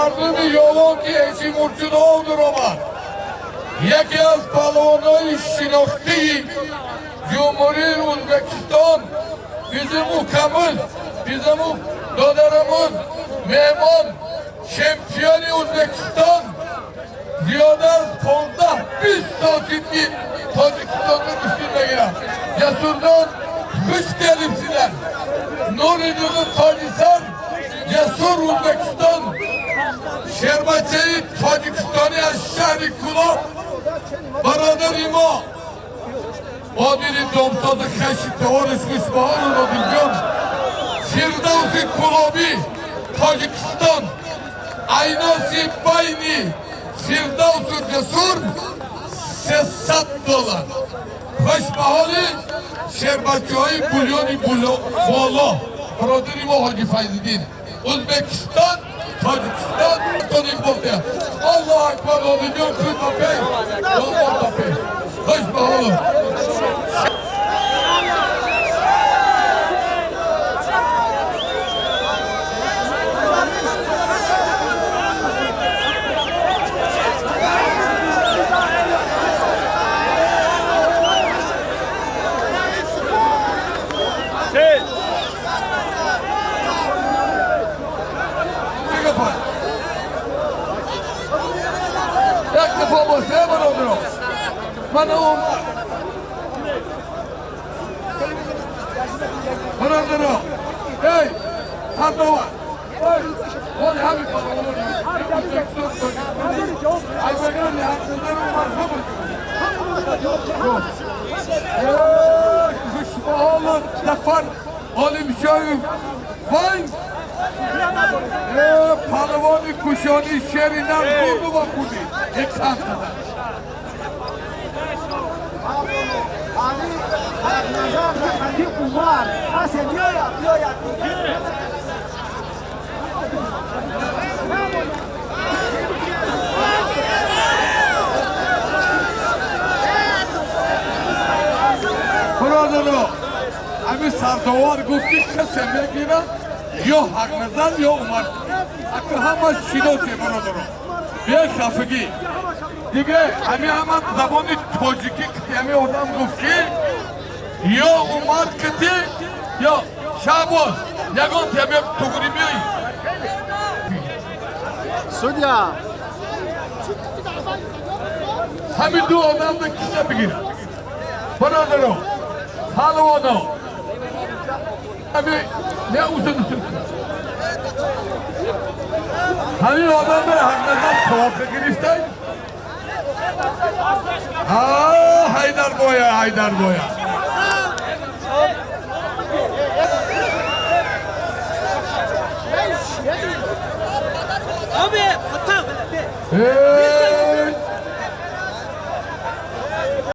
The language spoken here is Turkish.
مردم یوان که ایچی مرچدان رومن یکی از پهلوانای شناخته جمهوری ازبکستان bizim ülkemiz, bizim dönerimiz, mehman, şampiyonu Özbekistan ziyade az 15 saatlikli Tacikistan'ın üstünde girer. Cesur'dan hoş gelipsiler. Nuri'nin Tacisan, Cesur Özbekistan, Şerbaçe'yi Tacikistan'ı aşağı kula, Baradar İma, Adili domsazı keşitte orası İsmail olabileceğim. Firdevsi Kulabi, Tacikistan, Aynası Bayni, Firdevsi Cesur, $60. Hoşbahali, Şerbaçoğu Bulyoni Bolo, Broderi Hacı Fayziddin. Özbekistan, Tacikistan, Tonik Boltaya. Allah Akbar olabileceğim, Kırtapey, Yollar Tapey. Hoşbahali. Jak to pomoc, ja mam odro. Pana Pana odro. Ej, Handowa. Ej, on habi pana odro. Ay bakalım ya, sınırım var. Kuşbahalı, Zafar, Alim Şahif, Vay. Palavani kuşağını şerinden kurdu bak kurdu. Eksantıda. Buradan Abi sardavar guftik kesemeye giren yok hakkınızdan yok umar. Hakkı hama şinosi buradan. Bir şafıgi. Dige hani hemen zamanı tociki kıyami oradan gufti. Yok umar kiti. Yok şaboz. Yagon tebek tuğrimiyi. Судья. Hamidu oradan da kişe bir giren. Buradan o. Halıvada. Abi ne uzun. Hani adam böyle hakkında soğukta girişten. Haydar Boya, Haydar Boya. Abi, hatta.